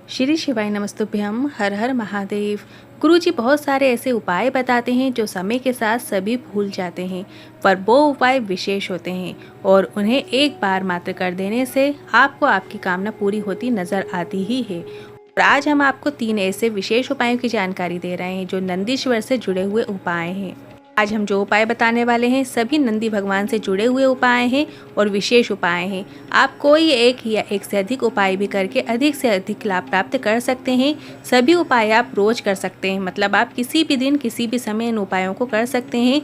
श्री शिवाय नमस्तुभ्यम। हर हर महादेव। गुरुजी बहुत सारे ऐसे उपाय बताते हैं जो समय के साथ सभी भूल जाते हैं, पर वो उपाय विशेष होते हैं और उन्हें एक बार मात्र कर देने से आपको आपकी कामना पूरी होती नजर आती ही है। और आज हम आपको 3 ऐसे विशेष उपायों की जानकारी दे रहे हैं जो नंदीश्वर से जुड़े हुए उपाय हैं। आज हम जो उपाय बताने वाले हैं सभी नंदी भगवान से जुड़े हुए उपाय हैं और विशेष उपाय हैं। आप कोई एक या एक से अधिक उपाय भी करके अधिक से अधिक लाभ प्राप्त कर सकते हैं। सभी उपाय आप रोज कर सकते हैं, मतलब आप किसी भी दिन किसी भी समय इन उपायों को कर सकते हैं।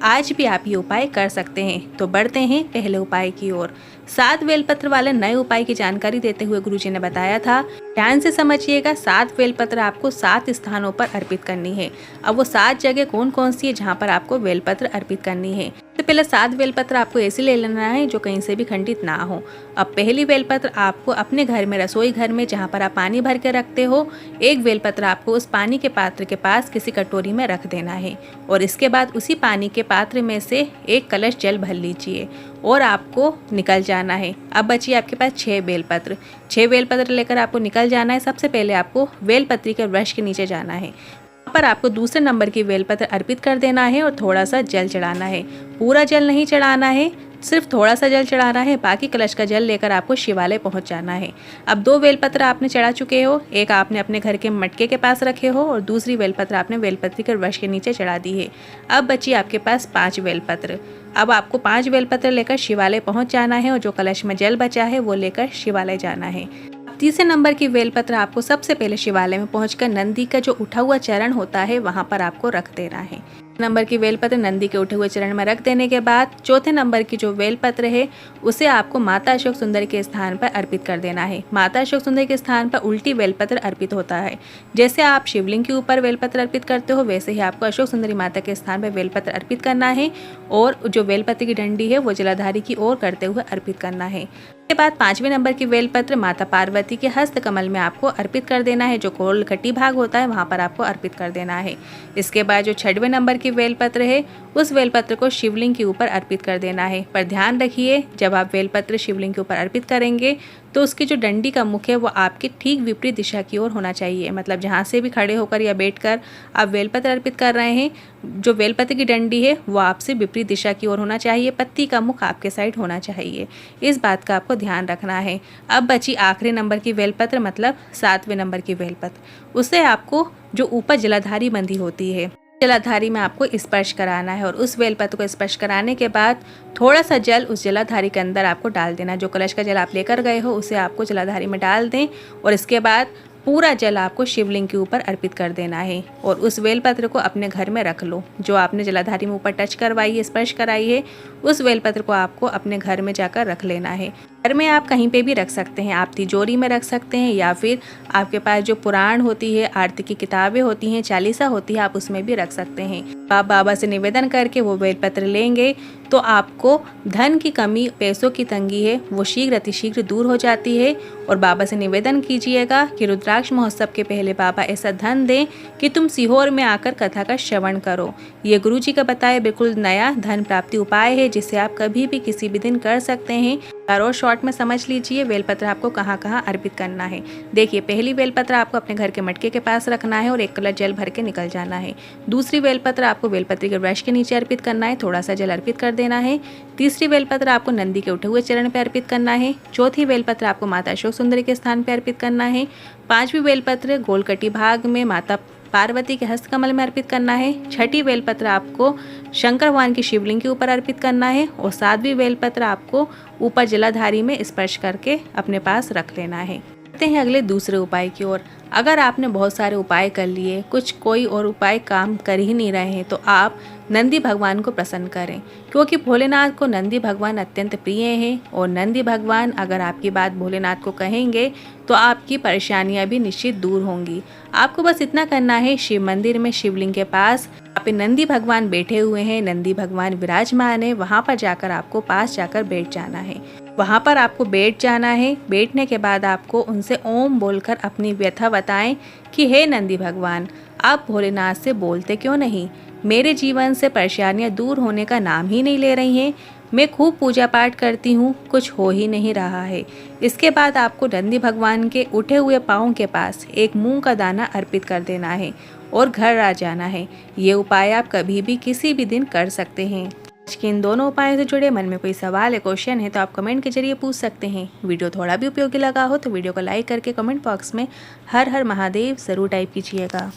आज भी आप ये उपाय कर सकते हैं। तो बढ़ते हैं पहले उपाय की ओर। 7 बेलपत्र वाले नए उपाय की जानकारी देते हुए गुरुजी ने बताया था, ध्यान से समझिएगा। 7 बेलपत्र आपको 7 स्थानों पर अर्पित करनी है। अब वो 7 जगह कौन कौन सी है जहाँ पर आपको बेलपत्र अर्पित करनी है। तो पहले 7 बेलपत्र आपको ऐसे ले लेना है जो कहीं से भी खंडित ना हो। अब पहली बेलपत्र आपको अपने घर में, रसोई घर में जहाँ पर आप पानी भर के रखते हो, एक बेलपत्र आपको उस पानी के पात्र के पास किसी कटोरी में रख देना है और इसके बाद उसी पानी के पात्र में से एक कलश जल भर लीजिए और आपको निकल जाना है। अब बचिए आपके पास 6 बेलपत्र। 6 बेलपत्र लेकर आपको निकल जाना है। सबसे पहले आपको बेलपत्री के वृक्ष के नीचे जाना है। वहाँ पर आपको दूसरे नंबर की बेलपत्र अर्पित कर देना है और थोड़ा सा जल चढ़ाना है। पूरा जल नहीं चढ़ाना है, सिर्फ थोड़ा सा जल चढ़ाना है। बाकी कलश का जल लेकर आपको शिवालय पहुंच जाना है। अब 2 बेलपत्र आपने चढ़ा चुके हो, एक आपने अपने घर के मटके के पास रखे हो और दूसरी बेलपत्र आपने बेलपत्री के वृक्ष के नीचे चढ़ा दी है। अब बची आपके पास 5 बेलपत्र। अब आपको 5 बेलपत्र लेकर शिवालय पहुंच जाना है और जो कलश में जल बचा है वो लेकर शिवालय जाना है। तीसरे नंबर की बेलपत्र आपको सबसे पहले शिवालय में पहुंचकर नंदी का जो उठा हुआ चरण होता है वहां पर आपको रख देना है। नंबर की बेलपत्र नंदी के उठे हुए चरण में रख देने के बाद चौथे नंबर की जो बेलपत्र है उसे आपको माता अशोक सुंदरी के स्थान पर अर्पित कर देना है। माता अशोक सुंदरी के स्थान पर उल्टी बेलपत्र अर्पित होता है। जैसे आप शिवलिंग के ऊपर बेलपत्र अर्पित करते हो वैसे ही आपको अशोक सुंदरी माता के स्थान पर बेलपत्र अर्पित करना है और जो बेलपत्र की डंडी है वो जलाधारी की ओर करते हुए अर्पित करना है। के बाद 5वें नंबर की बेलपत्र माता पार्वती के हस्त कमल में आपको अर्पित कर देना है। जो कोल कटी भाग होता है वहां पर आपको अर्पित कर देना है। इसके बाद जो 6वें नंबर की बेलपत्र है उस बेलपत्र को शिवलिंग के ऊपर अर्पित कर देना है। पर ध्यान रखिए, जब आप बेलपत्र शिवलिंग के ऊपर अर्पित करेंगे तो उसकी जो डंडी का मुख है वो आपके ठीक विपरीत दिशा की ओर होना चाहिए। मतलब जहाँ से भी खड़े होकर या बैठकर आप बेलपत्र अर्पित कर रहे हैं, जो बेलपत्र की डंडी है वो आपसे विपरीत दिशा की ओर होना चाहिए। पत्ती का मुख आपके साइड होना चाहिए। इस बात का आपको ध्यान रखना है। अब बची आखिरी नंबर की बेलपत्र, मतलब 7वें नंबर की बेलपत्र। उससे आपको जो ऊपर जलाधारी बंधी होती है, जलाधारी में आपको स्पर्श कराना है और उस बेलपत्र को स्पर्श कराने के बाद थोड़ा सा जल उस जलाधारी के अंदर आपको डाल देना। जो कलश का जल आप लेकर गए हो उसे आपको जलाधारी में डाल दें और इसके बाद पूरा जल आपको शिवलिंग के ऊपर अर्पित कर देना है और उस बेलपत्र को अपने घर में रख लो। जो आपने जलाधारी में ऊपर टच करवाई है, स्पर्श कराई है, उस बेलपत्र को आपको अपने घर में जाकर रख लेना है। घर में आप कहीं पे भी रख सकते हैं, आप तिजोरी में रख सकते हैं या फिर आपके पास जो पुराण होती है, आरती की किताबें होती हैं, चालीसा होती है, आप उसमें भी रख सकते हैं। आप बाबा से निवेदन करके वो बेलपत्र लेंगे तो आपको धन की कमी, पैसों की तंगी है वो शीघ्र अतिशीघ्र दूर हो जाती है। और बाबा से निवेदन कीजिएगा कि रुद्राक्ष महोत्सव के पहले बाबा ऐसा धन दें कि तुम सीहोर में आकर कथा का श्रवण करो। ये गुरुजी का बताया बिल्कुल नया धन प्राप्ति उपाय है जिसे आप कभी भी किसी भी दिन कर सकते हैं। और शॉर्ट में समझ लीजिए बेलपत्र आपको कहाँ कहाँ अर्पित करना है। देखिए, पहली बेलपत्र आपको अपने घर के मटके के पास रखना है और एक कलश जल भर के निकल जाना है। दूसरी बेलपत्र आपको बेलपत्री के वृक्ष के नीचे अर्पित करना है, थोड़ा सा जल अर्पित कर देना है। तीसरी बेलपत्र आपको नंदी के उठे हुए चरण पर अर्पित करना है। चौथी बेलपत्र आपको माता अशोक सुंदरी के स्थान पर अर्पित करना है। 5वीं बेलपत्र गोलकटी भाग में माता पार्वती के हस्त कमल में अर्पित करना है। 6ठी बेलपत्र आपको शंकर भगवान की शिवलिंग के ऊपर अर्पित करना है और 7वीं बेलपत्र आपको ऊपर जलाधारी में स्पर्श करके अपने पास रख लेना है। देखते हैं अगले दूसरे उपाय की ओर। अगर आपने बहुत सारे उपाय कर लिए, कोई और उपाय काम कर ही नहीं रहे हैं, तो आप नंदी भगवान को प्रसन्न करें, क्योंकि भोलेनाथ को नंदी भगवान अत्यंत प्रिय हैं और नंदी भगवान अगर आपकी बात भोलेनाथ को कहेंगे तो आपकी परेशानियां भी निश्चित दूर होंगी। आपको बस इतना करना है, शिव मंदिर में शिवलिंग के पास पे नंदी भगवान बैठे हुए हैं, नंदी भगवान विराजमान है, वहाँ पर जाकर आपको पास जाकर बैठ जाना है। वहाँ पर आपको बैठ जाना है। बैठने के बाद आपको उनसे ओम बोलकर अपनी व्यथा बताएं कि हे नंदी भगवान, आप भोलेनाथ से बोलते क्यों नहीं? मेरे जीवन से परेशानियां दूर होने का नाम ही नहीं ले रही हैं। मैं खूब पूजा पाठ करती हूँ, कुछ हो ही नहीं रहा है। इसके बाद आपको नंदी भगवान के उठे हुए पाँव के पास एक मूंग का दाना अर्पित कर देना है और घर आ जाना है। ये उपाय आप कभी भी किसी भी दिन कर सकते हैं। आज के इन दोनों उपायों से जुड़े मन में कोई सवाल या क्वेश्चन है तो आप कमेंट के जरिए पूछ सकते हैं। वीडियो थोड़ा भी उपयोगी लगा हो तो वीडियो को लाइक करके कमेंट बॉक्स में हर हर महादेव ज़रूर टाइप कीजिएगा।